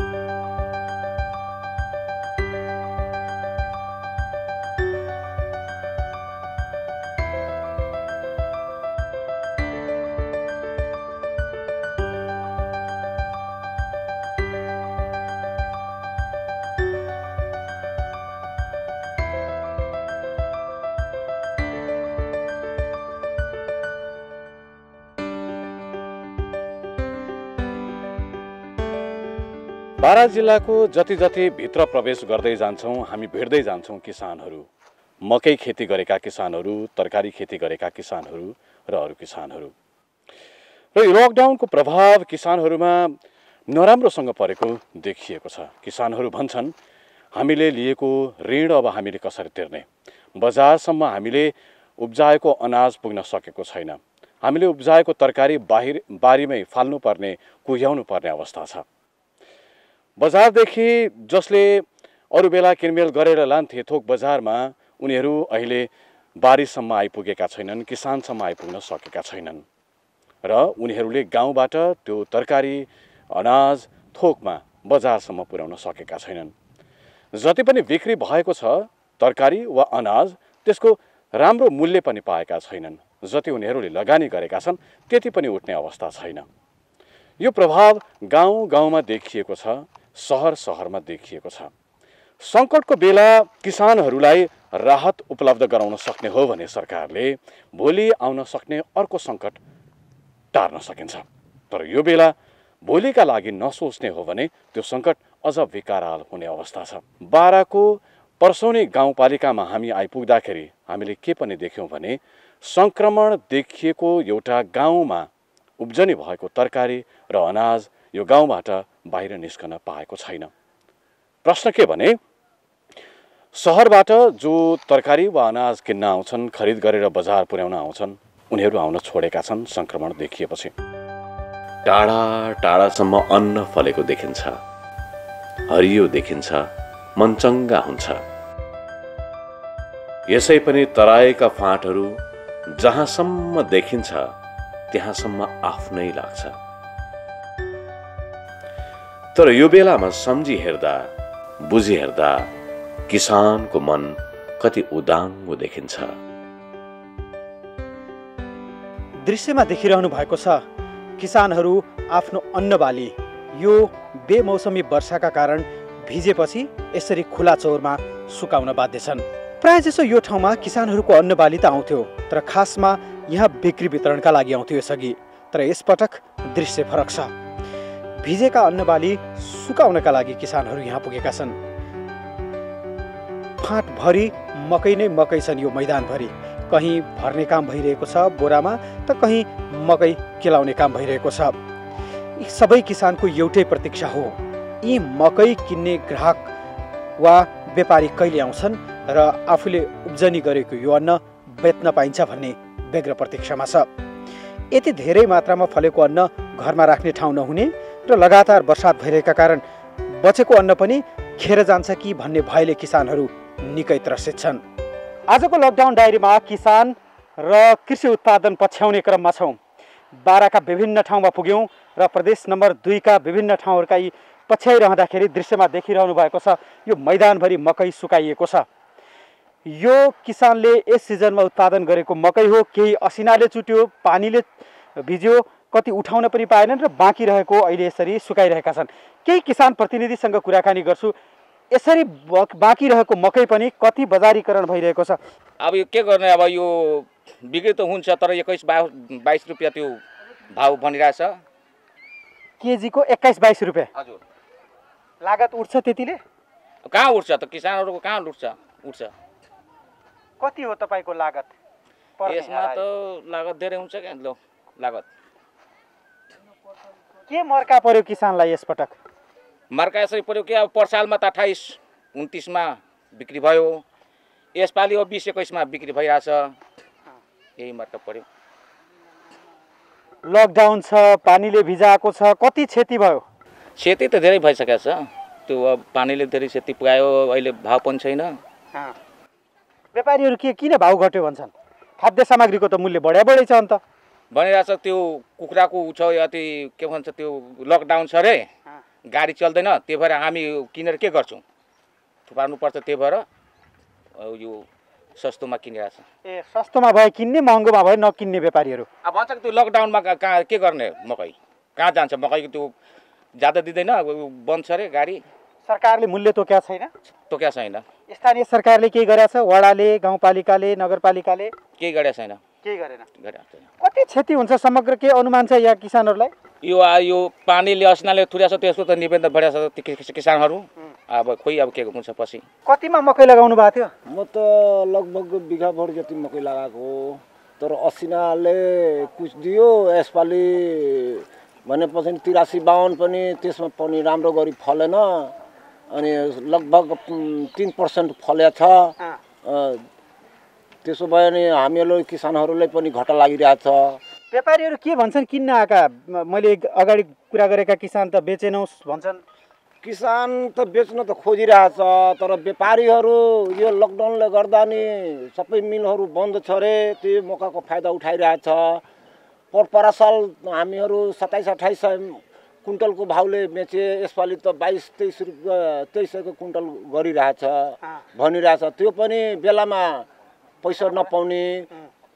Speaker 1: बारा जिल्लाको जति जति भित्र प्रवेश गर्दै जान्छौं हामी भेट्दै जान्छौं किसानहरू मकै खेती गरेका किसानहरू तरकारी खेती गरेका किसानहरू र अरू किसानहरू र यो लकडाउनको प्रभाव किसानहरूमा नराम्रोसँग परेको देखिएको छ किसानहरू भन्छन् हामीले लिएको ऋण अब हामीले कसरी तिर्ने बजारसम्म हामीले उब्जाएको अनाज पुग्न सकेको छैन हामीले उब्जाएको तरकारी बारीमै फाल्नु पर्ने कुह्याउनु पर्ने अवस्था छ बजारदेखि जसले अरू बेला किनमेल गरेर लान्थे थोक बजारमा उनीहरू अहिले बारीसम्म आइपुगेका छैनन् किसानसम्म आइपुग्न सकेका छैनन् र उनीहरूले गाउँबाट त्यो तरकारी अनाज थोकमा बजारसम्म पुर्याउन सकेका छैनन् जति पनि बिक्री भएको छ तरकारी वा अनाज त्यसको राम्रो मूल्य पनि पाएका छैनन् जति उनीहरूले लगानी गरेका छन् त्यति पनि उठ्ने अवस्था छैन यो प्रभाव गाउँ गाउँमा देखिएको छ सहर सहरमा देखिएको छ। सङ्कटको बेला किसानहरूलाई राहत उपलब्ध गराउन सक्ने हो भने सरकारले भोलि आउन सक्ने अर्को सङ्कट टार्न सकिन्छ। तर यो बेला भोलिका लागि नसोच्ने हो भने त्यो सङ्कट अझ विकराल हुने अवस्था छ। बाराको पर्सौनी गाउँपालिकामा हामी आइपुग्दाखेरि हामीले के पनि देख्यौँ भने सङ्क्रमण देखिएको एउटा गाउँमा उब्जनी भएको तरकारी र अनाज यो गाउँबाट बाहिर निस्कन पाएको छैन। प्रश्न के भने सहरबाट जो तरकारी वा अनाज किन्न आउँछन्, खरिद गरेर बजार पुर्याउन आउँछन्, उनीहरू आउन छोडेका छन् सङ्क्रमण देखिएपछि।
Speaker 12: टाढा टाढासम्म अन्न फलेको देखिन्छ, हरियो देखिन्छ, मनचङ्गा हुन्छ। यसै पनि तराईका फाँटहरू जहाँसम्म देखिन्छ त्यहाँसम्म आफ्नै लाग्छ। तर यो बेलामा सम्झी हेर्दा, बुझी हेर्दा किसानको मन कति उदाङ्गो देखिन्छ।
Speaker 6: दृश्यमा देखिरहनु भएको छ किसानहरू आफ्नो अन्नबाली यो बेमौसमी वर्षाका कारण भिजेपछि यसरी खुला चौरमा सुकाउन बाध्य छन्। प्रायजसो यो ठाउँमा किसानहरूको अन्नबाली त आउँथ्यो, तर खासमा यहाँ बिक्री वितरणका लागि आउँथ्यो यसअघि। तर यसपटक दृश्य फरक छ। भिजेका अन्नबाली सुकाउनका लागि किसानहरू यहाँ पुगेका छन्। फाँटभरि मकै नै मकै छन् यो मैदानभरि। कहीँ भर्ने काम भइरहेको छ बोरामा, त कहीँ मकै केलाउने काम भइरहेको छ। यी सबै किसानको एउटै प्रतीक्षा हो, यी मकै किन्ने ग्राहक वा व्यापारी कहिले आउँछन् र आफूले उब्जनी गरेको यो अन्न बेच्न पाइन्छ भन्ने व्यग्र प्रतीक्षामा छ। यति धेरै मात्रामा फलेको अन्न घरमा राख्ने ठाउँ नहुने र लगातार वर्षात भइरहेका कारण बचेको अन्न पनि खेर जान्छ कि भन्ने भयले किसानहरू निकै त्रसित छन्। आजको लकडाउन डायरीमा किसान र कृषि उत्पादन पछ्याउने क्रममा छौँ। बाराका विभिन्न ठाउँमा पुग्यौँ र प्रदेश नम्बर 2 का विभिन्न ठाउँहरूका यी पछ्याइरहँदाखेरि दृश्यमा देखिरहनु भएको छ यो मैदानभरि मकै सुकाइएको छ। यो किसानले यस सिजनमा उत्पादन गरेको मकै हो। केही असिनाले चुट्यो, पानीले भिज्यो, कति उठाउन पनि पाएनन् र बाँकी रहेको अहिले यसरी सुकाइरहेका छन्। केही किसान प्रतिनिधिसँग कुराकानी गर्छु। यसरी बाँकी रहेको मकै पनि कति बजारीकरण भइरहेको छ?
Speaker 13: अब यो के गर्ने, अब यो बिक्री त हुन्छ तर 21-22 रुपियाँ त्यो भाउ भनिरहेछ।
Speaker 6: केजीको 21-22 रुपियाँ?
Speaker 13: हजुर।
Speaker 6: लागत उठ्छ त्यतिले?
Speaker 13: कहाँ उठ्छ त, किसानहरूको कहाँ उठ्छ।
Speaker 6: कति हो तपाईँको लागत?
Speaker 13: यसमा त लागत धेरै हुन्छ क्या लागत।
Speaker 6: के मर्का पर्यो किसानलाई यसपटक?
Speaker 13: मर्का यसरी पर्यो कि अब पर सालमा त 28-29 मा बिक्री भयो, यसपालि अब 20-21 मा बिक्री भइरहेछ। यही मर्का पर्यो।
Speaker 6: लकडाउन छ, पानीले भिजाएको छ, कति क्षति भयो?
Speaker 13: क्षति त धेरै भइसकेको छ। त्यो अब पानीले धेरै क्षति पुगायो, अहिले भाउ पनि छैन।
Speaker 6: व्यापारीहरू किन भाउ घट्यो भन्छन्? खाद्य सामग्रीको त मूल्य बढै छ अन्त
Speaker 13: भनिरहेछ। त्यो कुखुराको छ अति के भन्छ, त्यो लकडाउन छ रे, गाडी चल्दैन, त्यही भएर हामी किनेर के गर्छौँ, थुपार्नुपर्छ। त्यही भएर यो सस्तोमा किनिरहेछ।
Speaker 6: ए, सस्तोमा भए किन्ने, महँगोमा भए नकिन्ने व्यापारीहरू।
Speaker 13: अब भन्छ त्यो लकडाउनमा कहाँ के गर्ने, मकै कहाँ जान्छ? मकैको त्यो ज्यादा दिँदैन, बन्द छ अरे गाडी।
Speaker 6: सरकारले मूल्य तोक्या छैन?
Speaker 13: तोक्या छैन।
Speaker 6: स्थानीय सरकारले केही गरेछ? वडाले, गाउँपालिकाले, नगरपालिकाले केही
Speaker 13: गरेको छैन।
Speaker 6: केही गरेन। कति क्षति हुन्छ समग्र, के अनुमान छ यहाँ किसानहरूलाई?
Speaker 13: यो पानीले असिनाले थुर्याछ, त्यसको त निवेदन बढाएको छ किसानहरू। अब खोइ अब के हुन्छ पछि।
Speaker 6: कतिमा मकै लगाउनु भएको थियो?
Speaker 14: म त लगभग बिघा भर जति मकै लगाएको हो, तर असिनाले कुछ दियो। यसपालि भनेपछि 83-52 पनि त्यसमा पनि राम्रो गरी फलेन, अनि लगभग 3% फलेको छ। त्यसो भयो भने हामीहरू किसानहरूलाई पनि घाटा लागिरहेछ।
Speaker 6: व्यापारीहरू के भन्छन् किन्न आएका? मैले अगाडि कुरा गरेका किसान त बेचेनौ भन्छन्।
Speaker 14: किसान त बेच्न त खोजिरहेछ, तर व्यापारीहरू यो लकडाउनले गर्दा नि सबै मिलहरू बन्द छ रे, त्यो मौकाको फाइदा उठाइरहेछ। पर साल हामीहरू 27-28 कुन्टलको भाउले बेचे, यसपालि त 22-23 रुपियाँ 2300 कुन्टल गरिरहेछ भनिरहेछ। त्यो पनि बेलामा पैसा नपाउने,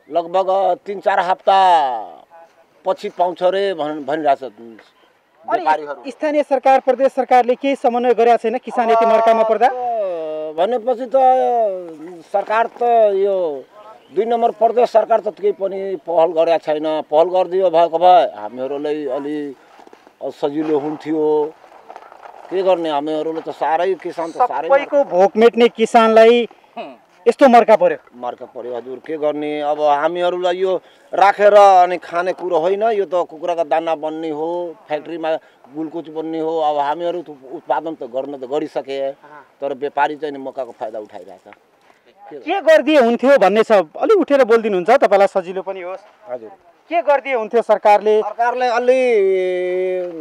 Speaker 14: लगभग 3-4 हप्ता पछि पाउँछ रे भनिरहेछ। व्यापारीहरू।
Speaker 6: स्थानीय सरकार प्रदेश सरकारले केही समन्वय गरेका छैन किसान यति मर्कामा पर्दा?
Speaker 14: भनेपछि त सरकार त यो 2 नम्बर प्रदेश सरकार त केही पनि पहल गरेका छैन। पहल गरिदियो भएको भए हामीहरूलाई अलि सजिलो हुन्थ्यो। के गर्ने, हामीहरूले त साह्रै किसान त साह्रै
Speaker 6: सबैको भोक मेट्ने किसानलाई यस्तो मर्का पर्यो।
Speaker 14: मर्का पर्यो हजुर, के गर्ने। अब हामीहरूलाई यो राखेर अनि खाने कुरो होइन, यो त कुखुराको दाना बन्ने हो, फ्याक्ट्रीमा गुलकुच बन्ने हो। अब हामीहरू त उत्पादन त गर्न त गरिसके, तर व्यापारी चाहिँ मकाको फाइदा उठाइरहेछ।
Speaker 6: के गरिदिए हुन्थ्यो भन्ने छ, अलि उठेर बोलिदिनुहुन्छ तपाईँलाई सजिलो पनि होस्।
Speaker 14: हजुर,
Speaker 6: के गरिदिए हुन्थ्यो सरकारले?
Speaker 14: सरकारले अलि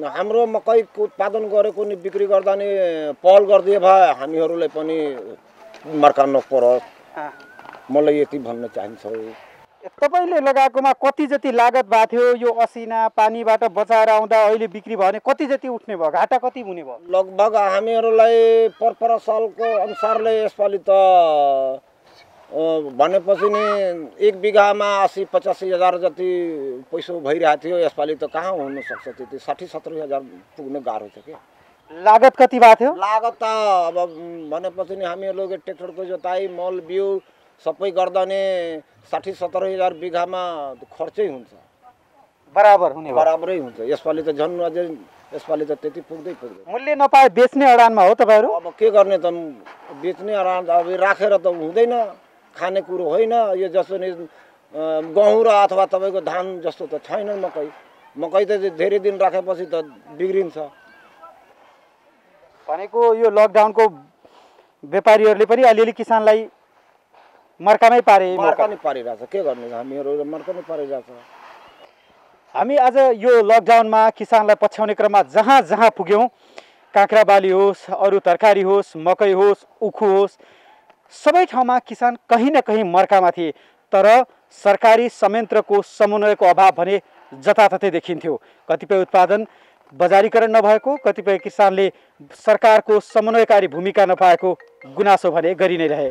Speaker 14: हाम्रो मकैको उत्पादन गरेको नि बिक्री गर्दा नि पहल गरिदिए भए हामीहरूलाई पनि मर्का नपरोस्। मलाई यति भन्न चाहन्छु।
Speaker 6: तपाईँले लगाएकोमा कति जति लागत भएको थियो? यो असिना पानीबाट बचाएर आउँदा अहिले बिक्री भयो भने कति जति उठ्ने भयो? घाटा कति हुने भयो?
Speaker 14: लगभग हामीहरूलाई पर सालको अनुसारले यसपालि त भनेपछि नि 1 बिघामा 80-85 हजार जति पैसा भइरहेको थियो। यसपालि त कहाँ हुनसक्छ त्यति, 60-70 हजार पुग्न गाह्रो छ क्या।
Speaker 6: लागत कति भएको थियो?
Speaker 14: लागत त अब भनेपछि नि हामीहरूले ट्र्याक्टरको जोताइ मल बिउ सबै गर्दा नि 60-70 हजार बिघामा खर्चै हुन्छ।
Speaker 6: बराबर हुने
Speaker 14: बराबरै हुन्छ। यसपालि त झन् अझै यसपालि त त्यति पुग्दैन।
Speaker 6: मूल्य नपाए बेच्ने अडानमा हो तपाईँहरू?
Speaker 14: अब के गर्ने त, बेच्ने अडान अब राखेर त हुँदैन, खाने कुरो होइन। यो जस्तो नि गहुँ र अथवा तपाईँको धान जस्तो त छैन मकै। मकै त धेरै दिन राखेपछि त बिग्रिन्छ।
Speaker 6: भनेको यो लकडाउनको व्यापारीहरूले पनि अलिअलि किसानलाई मर्कामै पारे।
Speaker 14: मर्का नै पारिरहेछ, के गर्ने, हामीहरू मर्का नै पारिरहेछ।
Speaker 6: हामी आज यो लकडाउनमा किसानलाई पछ्याउने क्रममा जहाँ जहाँ पुग्यौँ, काँक्रा बाली होस्, अरू तरकारी होस्, मकै होस्, उखु होस्, सबै ठाउँमा किसान कहीँ न कहीँ मर्कामा थिए। तर सरकारी संयन्त्रको समन्वयको अभाव भने जताततै देखिन्थ्यो। कतिपय उत्पादन बजारीकरण नभएको, कतिपय किसानले सरकारको समन्वयकारी भूमिका नपाएको गुनासो भने गरि नै रहे।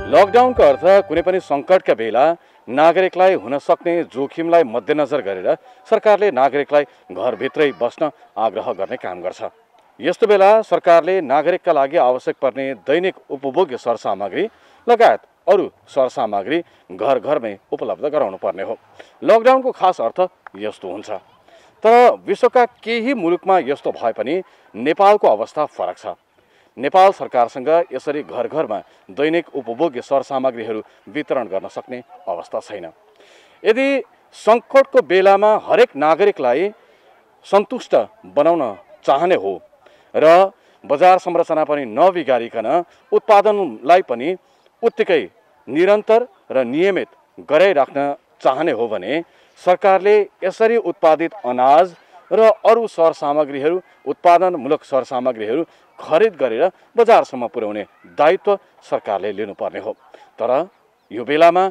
Speaker 1: लकडाउनको अर्थ कुनै पनि सङ्कटका बेला नागरिकलाई हुन सक्ने जोखिमलाई मध्यनजर गरेर सरकारले नागरिकलाई घरभित्रै बस्न आग्रह गर्ने काम गर्छ। यस्तो बेला सरकारले नागरिकका लागि आवश्यक पर्ने दैनिक उपभोग्य सरसामग्री लगायत अरू सरसामग्री घर घरमै उपलब्ध गराउनु पर्ने हो। लकडाउनको खास अर्थ यस्तो हुन्छ। तर विश्वका केही मुलुकमा यस्तो भए पनि नेपालको अवस्था फरक छ। नेपाल सरकारसँग यसरी घर घरमा दैनिक उपभोग्य सरसामग्रीहरू वितरण गर्न सक्ने अवस्था छैन। यदि सङ्कटको बेलामा हरेक नागरिकलाई सन्तुष्ट बनाउन चाहने हो र बजार संरचना पनि नबिगारिकन उत्पादनलाई पनि उत्तिकै निरन्तर र नियमित गराइराख्न चाहने हो भने सरकारले यसरी उत्पादित अनाज र अरू सरसामग्रीहरू, उत्पादनमूलक सरसामग्रीहरू खरिद गरेर बजारसम्म पुर्याउने दायित्व सरकारले लिनुपर्ने हो। तर यो बेलामा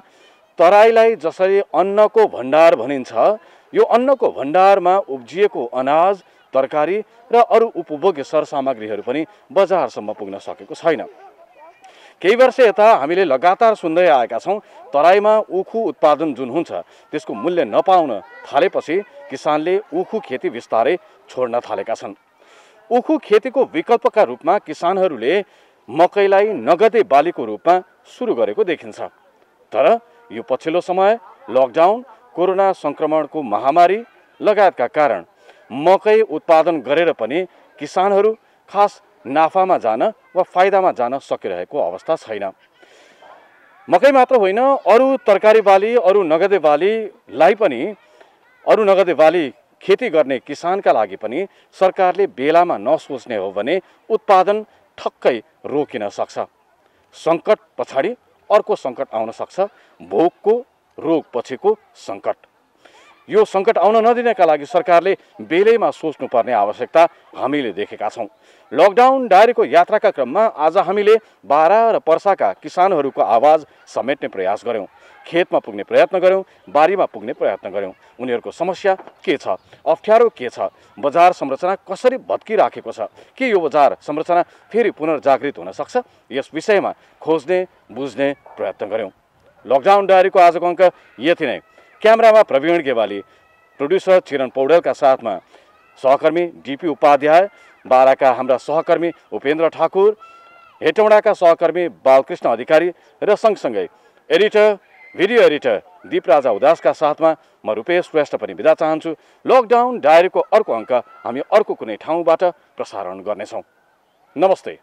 Speaker 1: तराईलाई जसरी अन्नको भण्डार भनिन्छ, यो अन्नको भण्डारमा उब्जिएको अनाज, तरकारी र अरू उपभोग्य सरसामग्रीहरू पनि बजारसम्म पुग्न सकेको छैन। केही वर्ष यता हामीले लगातार सुन्दै आएका छौँ, तराईमा उखु उत्पादन जुन हुन्छ त्यसको मूल्य नपाउन थालेपछि किसानले उखु खेती बिस्तारै छोड्न थालेका छन्। उखु खेतीको विकल्पका रूपमा किसानहरूले मकैलाई नगदे बालीको रूपमा सुरु गरेको देखिन्छ। तर यो पछिल्लो समय लकडाउन, कोरोना सङ्क्रमणको महामारी लगायतका कारण मकै उत्पादन गरेर पनि किसानहरू खास नाफामा जान वा फाइदामा जान सकिरहेको अवस्था छैन। मकै मात्र होइन, अरू तरकारी बाली, अरू नगदे बाली खेती गर्ने किसानका लागि पनि सरकारले बेलामा नसोच्ने हो भने उत्पादन ठक्कै रोकिन सक्छ। सङ्कट पछाडि अर्को सङ्कट आउन सक्छ, भोकको रोग पछिको सङ्कट। यो सङ्कट आउन नदिनका लागि सरकारले बेलैमा सोच्नुपर्ने आवश्यकता हामीले देखेका छौँ। लकडाउन डायरीको यात्राका क्रममा आज हामीले बारा र पर्साका किसानहरूको आवाज समेट्ने प्रयास गऱ्यौँ। खेतमा पुग्ने प्रयत्न गऱ्यौँ, बारीमा पुग्ने प्रयत्न गऱ्यौँ। उनीहरूको समस्या के छ, अप्ठ्यारो के छ, बजार संरचना कसरी भत्किराखेको छ, के यो बजार संरचना फेरि पुनर्जागृत हुन सक्छ, यस विषयमा खोज्ने बुझ्ने प्रयत्न गऱ्यौँ। लकडाउन डायरीको आजको अङ्क यति नै। क्यामेरामा प्रवीण गेवाली, प्रोड्युसर चिरण पौडेलका साथमा सहकर्मी डिपी उपाध्याय, बाराका हाम्रा सहकर्मी उपेन्द्र ठाकुर, हेटौँडाका सहकर्मी बालकृष्ण अधिकारी र सँगसँगै एडिटर भिडियो एडिटर दीपराजा उदासका साथमा म रुपेश श्रेष्ठ पनि बिदा चाहन्छु। लकडाउन डायरीको अर्को अङ्क हामी अर्को कुनै ठाउँबाट प्रसारण गर्नेछौँ। नमस्ते।